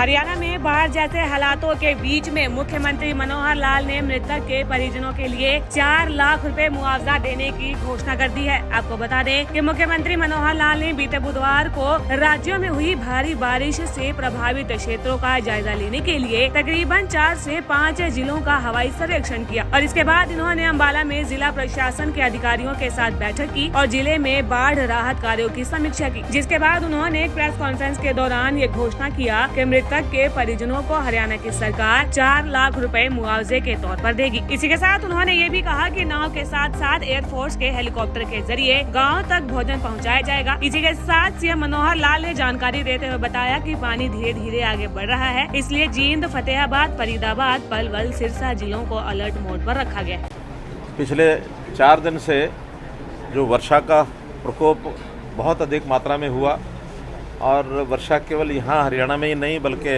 हरियाणा में बाढ़ जैसे हालातों के बीच में मुख्यमंत्री मनोहर लाल ने मृतक के परिजनों के लिए 4 लाख रुपए मुआवजा देने की घोषणा कर दी है। आपको बता दें कि मुख्यमंत्री मनोहर लाल ने बीते बुधवार को राज्यों में हुई भारी बारिश से प्रभावित क्षेत्रों का जायजा लेने के लिए तकरीबन 4 से 5 जिलों का हवाई सर्वेक्षण किया और इसके बाद इन्होंने अम्बाला में जिला प्रशासन के अधिकारियों के साथ बैठक की और जिले में बाढ़ राहत कार्यों की समीक्षा की, जिसके बाद उन्होंने एक प्रेस कॉन्फ्रेंस के दौरान ये घोषणा किया कि मृतक के परिजनों को हरियाणा की सरकार 4 लाख रुपए मुआवजे के तौर पर देगी। इसी के साथ उन्होंने ये भी कहा कि नाव के साथ साथ एयरफोर्स के हेलीकॉप्टर के जरिए गांव तक भोजन पहुंचाया जाएगा। इसी के साथ सीएम मनोहर लाल ने जानकारी देते हुए बताया कि पानी धीरे धीरे आगे बढ़ रहा है, इसलिए जींद, फतेहाबाद, फरीदाबाद, पलवल, सिरसा जिलों को अलर्ट मोड पर रखा गया। पिछले 4 दिन से जो वर्षा का प्रकोप बहुत अधिक मात्रा में हुआ और वर्षा केवल यहाँ हरियाणा में ही नहीं बल्कि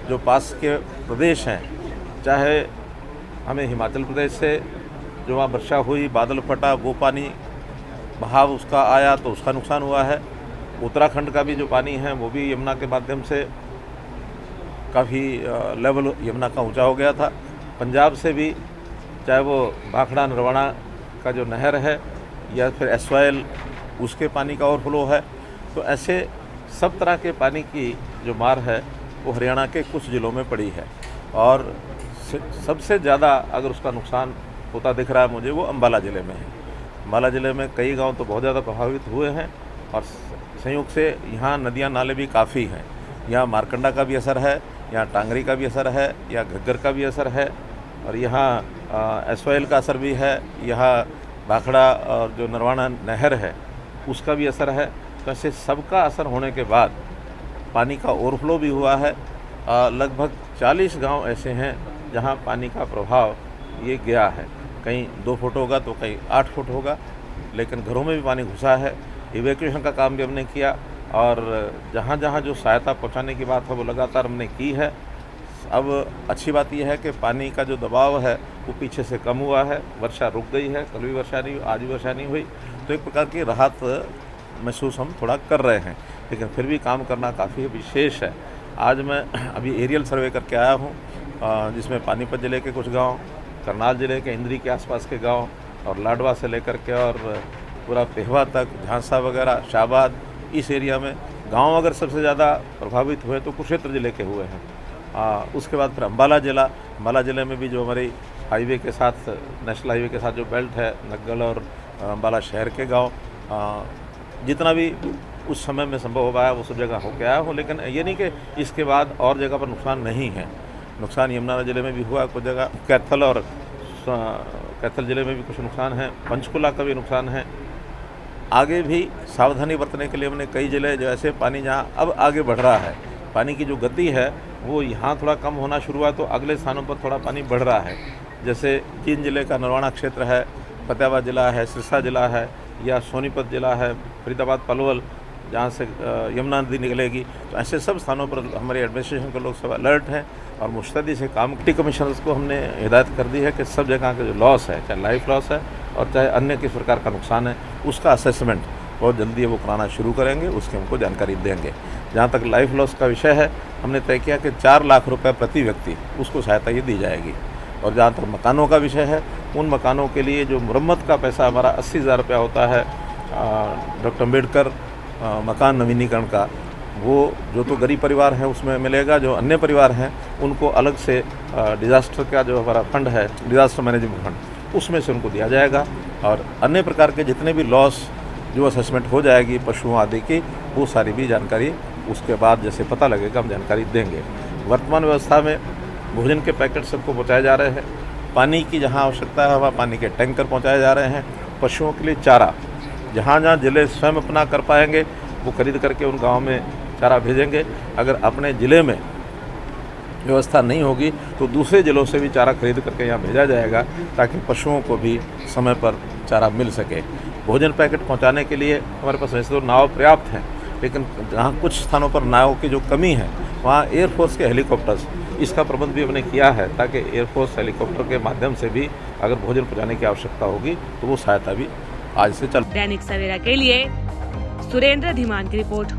जो पास के प्रदेश हैं, चाहे हमें हिमाचल प्रदेश से जो वहाँ वर्षा हुई, बादल फटा, वो पानी बहाव उसका आया तो उसका नुकसान हुआ है। उत्तराखंड का भी जो पानी है वो भी यमुना के माध्यम से काफ़ी लेवल यमुना का ऊंचा हो गया था। पंजाब से भी चाहे वो भाखड़ा नरवाना का जो नहर है या फिर एसवाइल उसके पानी का ओवरफ्लो है, तो ऐसे सब तरह के पानी की जो मार है वो हरियाणा के कुछ ज़िलों में पड़ी है और सबसे ज़्यादा अगर उसका नुकसान होता दिख रहा है मुझे वो अम्बाला ज़िले में है। अम्बाला ज़िले में कई गांव तो बहुत ज़्यादा प्रभावित हुए हैं और संयोग से यहाँ नदियाँ नाले भी काफ़ी हैं। यहाँ मारकंडा का भी असर है, यहाँ टांगरी का भी असर है, यहाँ घग्गर का भी असर है और यहाँ एसवाइल का असर भी है, यहाँ भाखड़ा और जो नरवाना नहर है उसका भी असर है। तो ऐसे सबका असर होने के बाद पानी का ओवरफ्लो भी हुआ है। लगभग 40 गांव ऐसे हैं जहां पानी का प्रभाव ये गया है। कहीं 2 फुट होगा तो कहीं 8 फुट होगा, लेकिन घरों में भी पानी घुसा है। इवैक्यूएशन का काम भी हमने किया और जहां जहां जो सहायता पहुंचाने की बात है वो लगातार हमने की है। अब अच्छी बात यह है कि पानी का जो दबाव है वो पीछे से कम हुआ है, वर्षा रुक गई है, कल भी वर्षा नहीं, आज भी वर्षा नहीं हुई, तो एक प्रकार की राहत महसूस हम थोड़ा कर रहे हैं, लेकिन फिर भी काम करना काफ़ी विशेष है। आज मैं अभी एरियल सर्वे करके आया हूँ जिसमें पानीपत ज़िले के कुछ गांव, करनाल ज़िले के इंद्री के आसपास के गांव और लाडवा से लेकर के और पूरा पेहवा तक, झांसा वगैरह, शाहबाद, इस एरिया में गांव अगर सबसे ज़्यादा प्रभावित हुए तो कुरुक्षेत्र ज़िले के हुए हैं। उसके बाद फिर अम्बाला ज़िले में भी जो हमारी हाईवे के साथ, नेशनल हाईवे के साथ जो बेल्ट है, नग्गल और अम्बाला शहर के गाँव, जितना भी उस समय में संभव हो पाया वो सब जगह होके आया हूँ। लेकिन ये नहीं कि इसके बाद और जगह पर नुकसान नहीं है। नुकसान यमुना ज़िले में भी हुआ, कुछ जगह कैथल और कैथल ज़िले में भी कुछ नुकसान है, पंचकुला का भी नुकसान है। आगे भी सावधानी बरतने के लिए हमने कई ज़िले जो ऐसे पानी जहाँ अब आगे बढ़ रहा है, पानी की जो गति है वो यहाँ थोड़ा कम होना शुरू हुआ तो अगले स्थानों पर थोड़ा पानी बढ़ रहा है। जैसे जींद ज़िले का नरवाना क्षेत्र है, फतेहाबाद ज़िला है, सिरसा ज़िला है या सोनीपत ज़िला है, फरीदाबाद, पलवल जहाँ से यमुना नदी निकलेगी, तो ऐसे सब स्थानों पर हमारे एडमिनिस्ट्रेशन के लोग सब अलर्ट हैं और मुस्तैदी से काम। डिप्टी कमिश्नर्स को हमने हिदायत कर दी है कि सब जगह का जो लॉस है, चाहे लाइफ लॉस है और चाहे अन्य किस प्रकार का नुकसान है, उसका असेसमेंट बहुत जल्दी वो कराना शुरू करेंगे, उसकी हमको जानकारी देंगे। जहाँ तक लाइफ लॉस का विषय है, हमने तय किया कि 4 लाख रुपये प्रति व्यक्ति उसको सहायता ये दी जाएगी। और जहाँ तक मकानों का विषय है, उन मकानों के लिए जो मुरम्मत का पैसा हमारा 80,000 रुपया होता है डॉक्टर अम्बेडकर मकान नवीनीकरण का, वो जो तो गरीब परिवार हैं उसमें मिलेगा, जो अन्य परिवार हैं उनको अलग से डिज़ास्टर का जो हमारा फंड है, डिज़ास्टर मैनेजमेंट फंड, उसमें से उनको दिया जाएगा। और अन्य प्रकार के जितने भी लॉस जो असेसमेंट हो जाएगी पशुओं आदि की, वो सारी भी जानकारी उसके बाद जैसे पता लगेगा हम जानकारी देंगे। वर्तमान व्यवस्था में भोजन के पैकेट सबको पहुँचाए जा रहे हैं, पानी की जहाँ आवश्यकता है वहाँ पानी के टैंकर पहुँचाए जा रहे हैं, पशुओं के लिए चारा जहाँ जहाँ ज़िले स्वयं अपना कर पाएंगे वो खरीद करके उन गाँव में चारा भेजेंगे। अगर अपने ज़िले में व्यवस्था नहीं होगी तो दूसरे ज़िलों से भी चारा खरीद करके यहाँ भेजा जाएगा ताकि पशुओं को भी समय पर चारा मिल सके। भोजन पैकेट पहुँचाने के लिए हमारे पास वैसे तो नाव पर्याप्त हैं, लेकिन जहाँ कुछ स्थानों पर नावों की जो कमी है वहाँ एयरफोर्स के हेलीकॉप्टर्स, इसका प्रबंध भी हमने किया है ताकि एयरफोर्स हेलीकॉप्टर के माध्यम से भी अगर भोजन पहुँचाने की आवश्यकता होगी तो वो सहायता भी आज से चल। दैनिक सवेरा के लिए सुरेंद्र धीमान की रिपोर्ट।